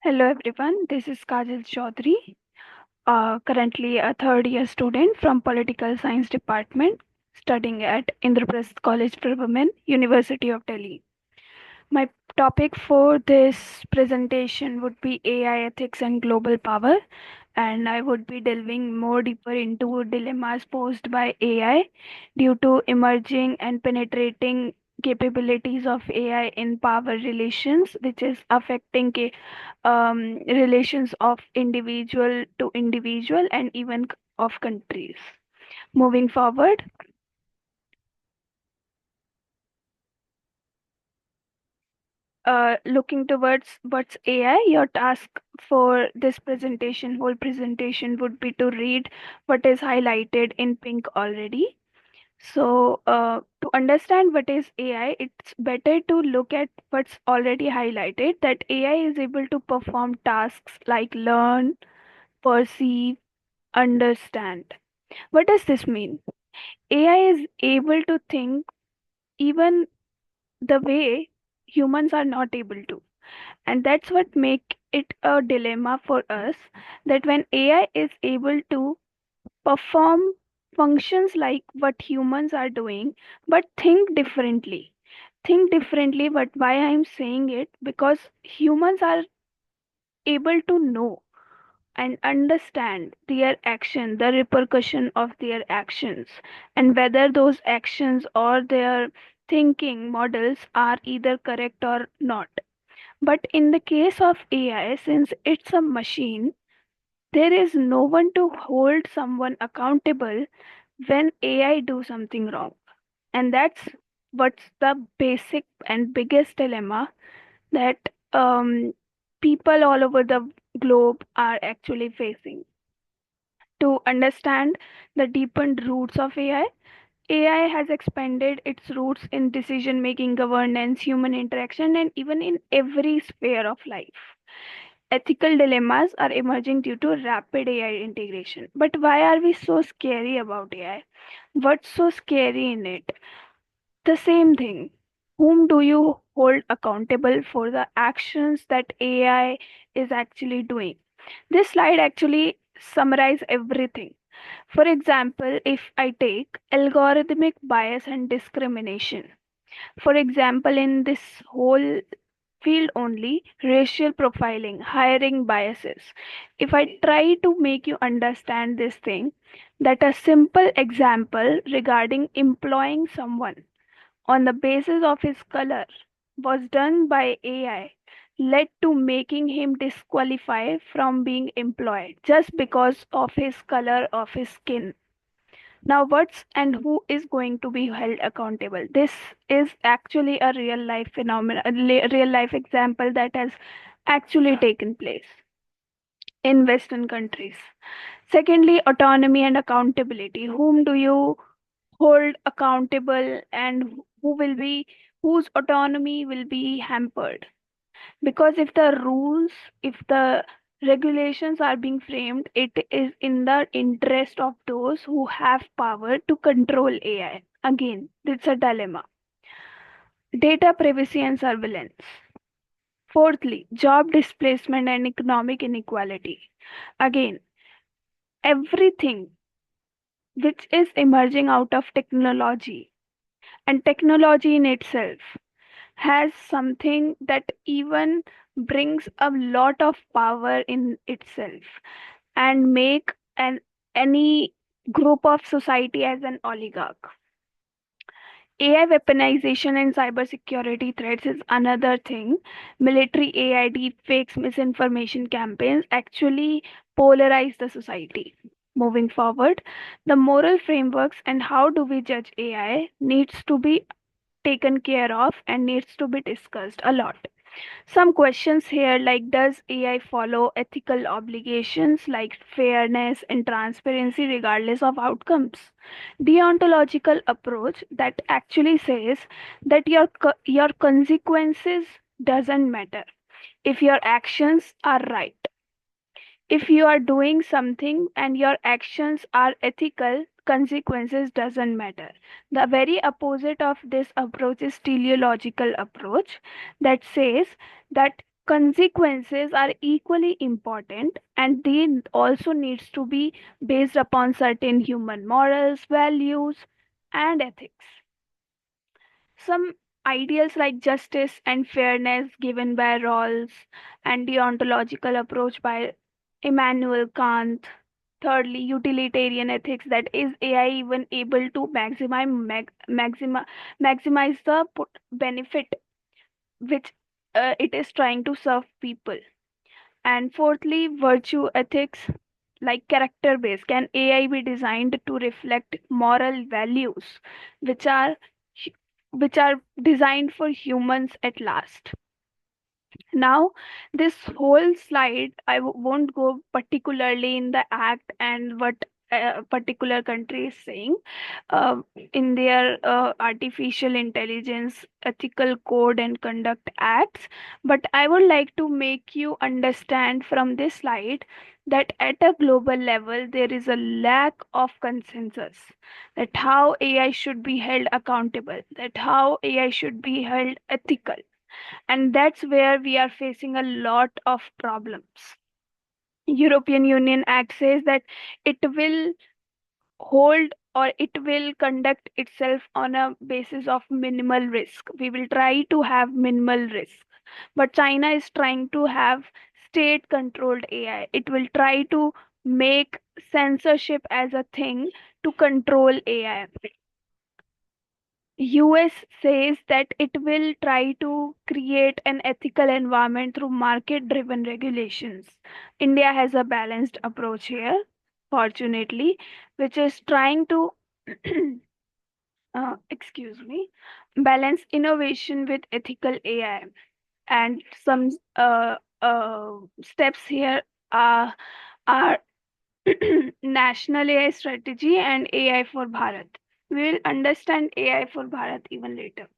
Hello everyone, this is Kajal Chaudhary, currently a third year student from Political Science Department studying at Indraprasth College for Women, University of Delhi. My topic for this presentation would be AI ethics and global power, and I would be delving more deeper into dilemmas posed by AI due to emerging and penetrating capabilities of AI in power relations, which is affecting relations of individual to individual and even of countries. Moving forward, looking towards what's AI, your task for this presentation, whole presentation, would be to read what is highlighted in pink already. So, to understand what is AI, it's better to look at what's already highlighted, that AI is able to perform tasks like learn, perceive, understand. What does this mean? AI is able to think even the way humans are not able to. And that's what make it a dilemma for us, that when AI is able to perform functions like what humans are doing, but think differently. But why I'm saying it, because humans are able to know and understand their action, the repercussion of their actions, and whether those actions or their thinking models are either correct or not. But in the case of AI, since it's a machine, there is no one to hold someone accountable when AI do something wrong. And that's what's the basic and biggest dilemma that people all over the globe are actually facing. To understand the deepened roots of AI, AI has expanded its roots in decision making, governance, human interaction, and even in every sphere of life. Ethical dilemmas are emerging due to rapid AI integration. But why are we so scary about AI? What's so scary in it? The same thing. Whom do you hold accountable for the actions that AI is actually doing? This slide actually summarizes everything. For example, if I take algorithmic bias and discrimination, for example, in this whole field only, racial profiling, hiring biases. If I try to make you understand this thing, that a simple example regarding employing someone on the basis of his color was done by AI led to making him disqualified from being employed just because of his color of his skin. Now, what's and who is going to be held accountable? This is actually a real life phenomenon, a real life example that has actually taken place in Western countries. Secondly, autonomy and accountability. Whom do you hold accountable, and who will be whose autonomy will be hampered? Because if the rules, if the regulations are being framed, it is in the interest of those who have power to control AI. Again, it's a dilemma. Data privacy and surveillance. Fourthly, job displacement and economic inequality. Again, everything which is emerging out of technology, and technology in itself has something that even brings a lot of power in itself and make any group of society as an oligarch. AI weaponization and cybersecurity threats is another thing. Military AI deepfakes, misinformation campaigns actually polarize the society. Moving forward, the moral frameworks and how do we judge AI needs to be taken care of and needs to be discussed a lot. Some questions here, like, does AI follow ethical obligations like fairness and transparency regardless of outcomes? Deontological approach that actually says that your consequences doesn't matter if your actions are right. If you are doing something and your actions are ethical, consequences doesn't matter. The very opposite of this approach is teleological approach that says that Consequences are equally important, and they also needs to be based upon certain human morals, values, and ethics. Some ideals like justice and fairness given by Rawls, and the ontological approach by Immanuel Kant. Thirdly, utilitarian ethics, that is AI even able to maximize the benefit which it is trying to serve people. And fourthly, virtue ethics like character based. Can AI be designed to reflect moral values which are which are designed for humans at last? Now, this whole slide, won't go particularly in the act and what a particular country is saying in their artificial intelligence ethical code and conduct acts, but I would like to make you understand from this slide that at a global level there is a lack of consensus that how AI should be held accountable, that how AI should be held ethical, and that's where we are facing a lot of problems. European Union Act says that it will hold or it will conduct itself on a basis of minimal risk. We will try to have minimal risk. But China is trying to have state controlled AI. It will try to make censorship as a thing to control AI. US says that it will try to create an ethical environment through market driven regulations. India has a balanced approach here, fortunately, which is trying to, excuse me, balance innovation with ethical AI. And some steps here are National AI Strategy and AI for Bharat. We will understand AI for Bharat even later.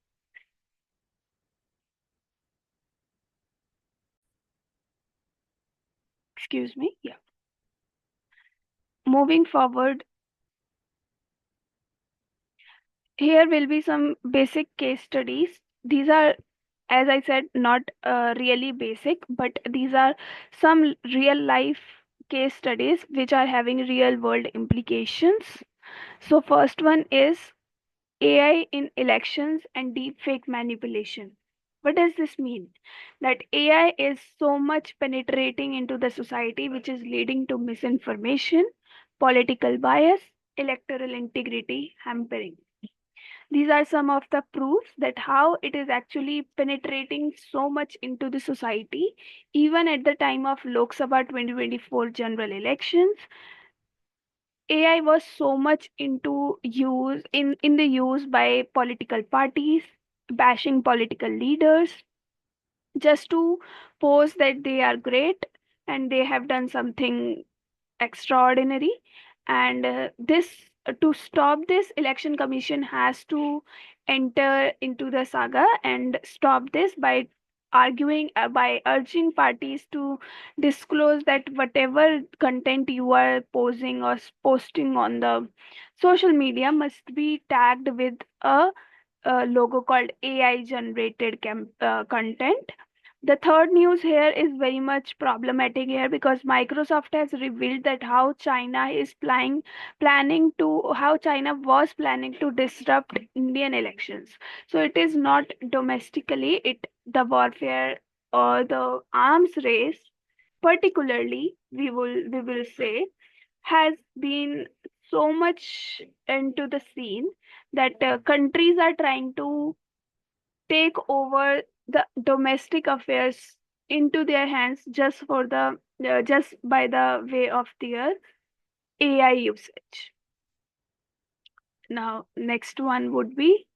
Excuse me. Yeah. Moving forward, here will be some basic case studies. These are, as I said, not really basic, but these are some real life case studies which are having real world implications. So, first one is AI in elections and deepfake manipulation. What does this mean? That AI is so much penetrating into the society, which is leading to misinformation, political bias, electoral integrity hampering. These are some of the proofs that how it is actually penetrating so much into the society. Even at the time of Lok Sabha 2024 general elections, AI was so much into use in the use by political parties, bashing political leaders just to pose that they are great and they have done something extraordinary. And this to stop this, election commission has to enter into the saga and stop this by arguing by urging parties to disclose that whatever content you are posing or posting on the social media must be tagged with a logo called AI generated content. The third news here is very much problematic here because Microsoft has revealed that how China was planning to disrupt Indian elections. So it is not domestically, it the warfare or the arms race, particularly we will say, has been so much into the scene that countries are trying to take over the domestic affairs into their hands just by the way of their AI usage. Now, next one would be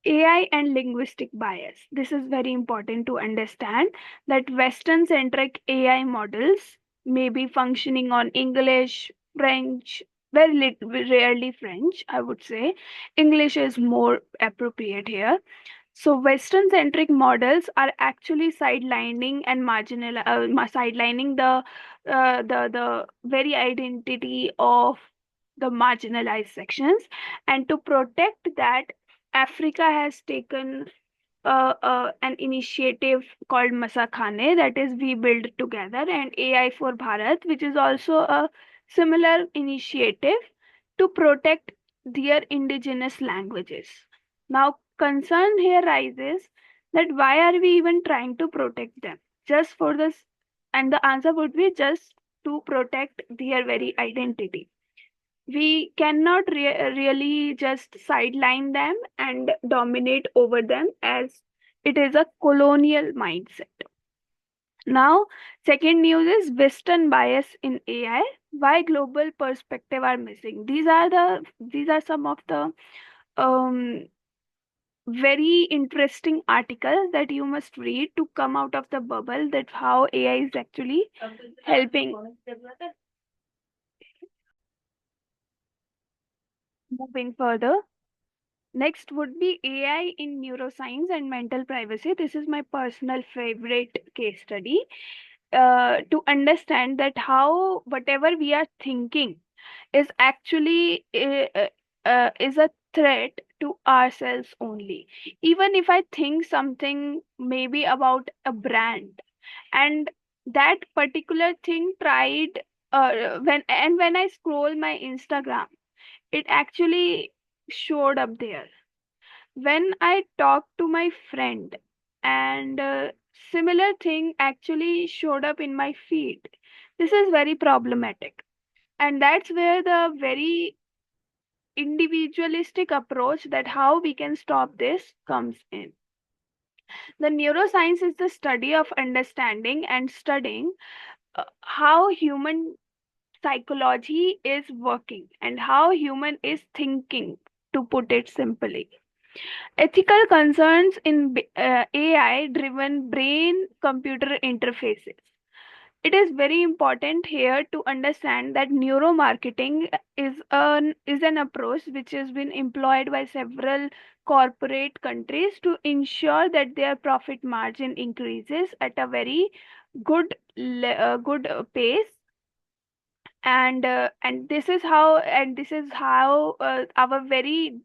AI and linguistic bias. This is very important to understand that Western centric AI models may be functioning on English, French, rarely French, I would say. English is more appropriate here. So Western centric models are actually sidelining the very identity of the marginalized sections, and to protect that, Africa has taken an initiative called Masakhane, that is We Build Together, and AI for Bharat, which is also a similar initiative to protect their indigenous languages. Now, concern here rises that why are we even trying to protect them? Just for this, and the answer would be just to protect their very identity. We cannot really just sideline them and dominate over them, as it is a colonial mindset. Now, second news is Western bias in AI. Why global perspective are missing? These are some of the um, very interesting articles that you must read to come out of the bubble, that how AI is actually helping. Moving further, next would be AI in neuroscience and mental privacy. This is my personal favorite case study, to understand that how whatever we are thinking is actually is a threat to ourselves only. Even if I think something maybe about a brand, and that particular thing tried, when I scroll my Instagram, it actually showed up there. When I talked to my friend, and similar thing actually showed up in my feed. This is very problematic, and that's where the very individualistic approach, that how we can stop this, comes in. The neuroscience is the study of understanding and studying how human psychology is working and how human is thinking, to put it simply. Ethical concerns in AI driven brain computer interfaces. It is very important here to understand that neuromarketing is an approach which has been employed by several corporate countries to ensure that their profit margin increases at a very good pace. And this is how our very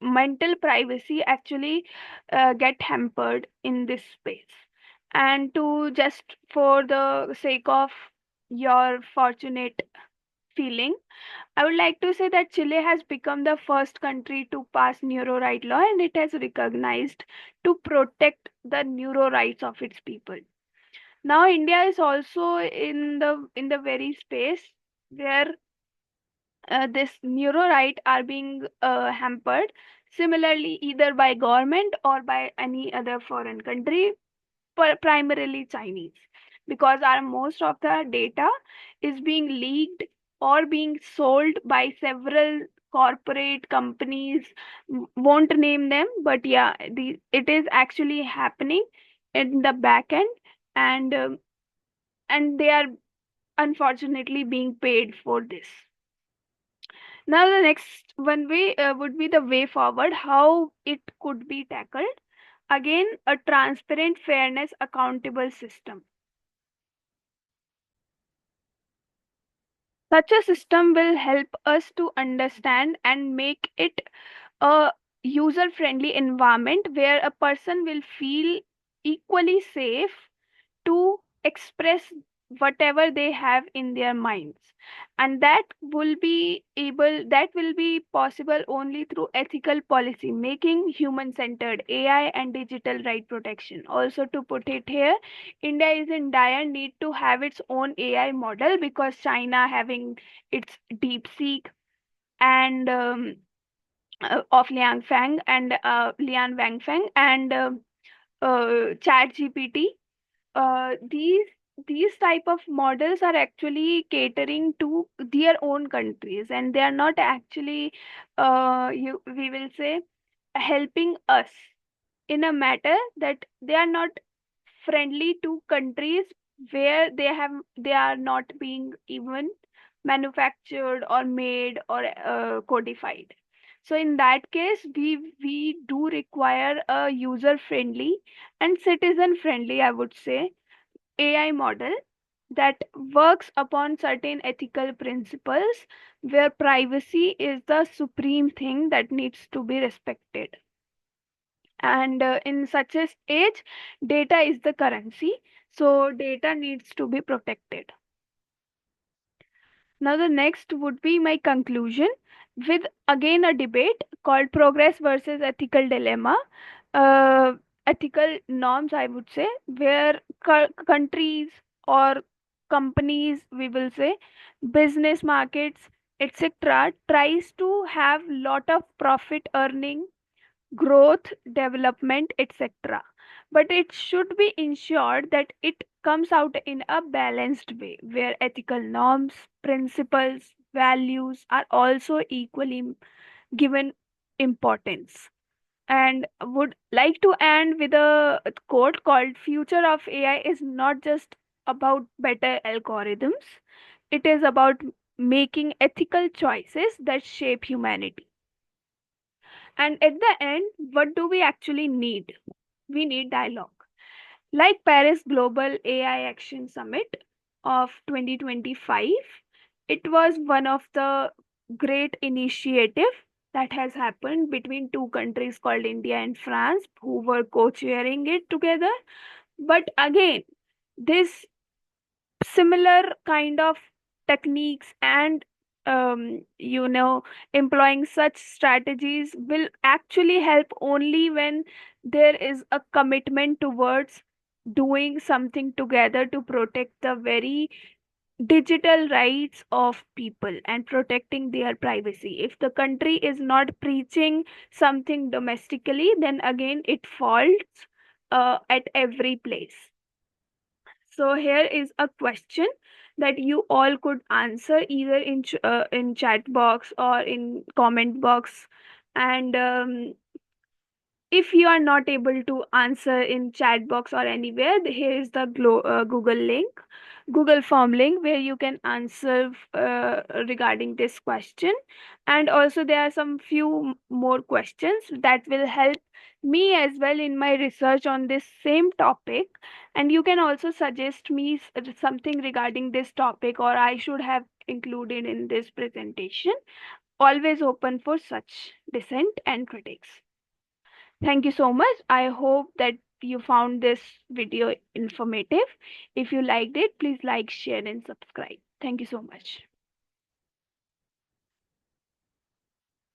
mental privacy actually get hampered in this space. And to just for the sake of your fortunate feeling, I would like to say that Chile has become the first country to pass neuro right law, and it has recognized to protect the neuro rights of its people. Now India is also in the very space where this neuro right are being hampered similarly, either by government or by any other foreign country, primarily Chinese, because our most of the data is being leaked or being sold by several corporate companies. Won't name them, but yeah, it is actually happening in the back end, and they are unfortunately being paid for this. Now, the next one way would be the way forward, how it could be tackled. Again, a transparent, fairness, accountable system. Such a system will help us to understand and make it a user friendly environment where a person will feel equally safe to express whatever they have in their minds, and that will be possible only through ethical policy making, human centered AI, and digital right protection. Also, to put it here, India is in dire need to have its own AI model, because China having its DeepSeek and of Liang Fang and Lian Wangfeng and Chat GPT. These type of models are actually catering to their own countries, and they are not actually we will say helping us in a matter that they are not friendly to countries where they are not being even manufactured or made or codified. So in that case, we do require a user friendly and citizen friendly, I would say, AI model that works upon certain ethical principles, where privacy is the supreme thing that needs to be respected. And in such a age, data is the currency, so data needs to be protected. Now, the next would be my conclusion with again a debate called progress versus ethical dilemma. Uh, Ethical norms, I would say, where countries or companies, we will say, business markets, etc., tries to have lot of profit earning, growth, development, etc. But it should be ensured that it comes out in a balanced way where ethical norms, principles, values are also equally given importance. And would like to end with a quote called Future of AI is not just about better algorithms, it is about making ethical choices that shape humanity. And at the end, what do we actually need? We need dialogue. Like Paris Global AI Action Summit of 2025, it was one of the great initiative that has happened between two countries called India and France who were co-chairing it together. But again, this similar kind of techniques and employing such strategies will actually help only when there is a commitment towards doing something together to protect the very digital rights of people and protecting their privacy. If the country is not preaching something domestically, then again it falls at every place. So here is a question that you all could answer either in chat box or in comment box. And if you are not able to answer in chat box or anywhere, here is the Google link, Google form link where you can answer regarding this question. And also there are some few more questions that will help me as well in my research on this same topic. And you can also suggest me something regarding this topic or I should have included in this presentation. Always open for such dissent and critics. Thank you so much. I hope that you found this video informative. If you liked it, please like, share, and subscribe. Thank you so much.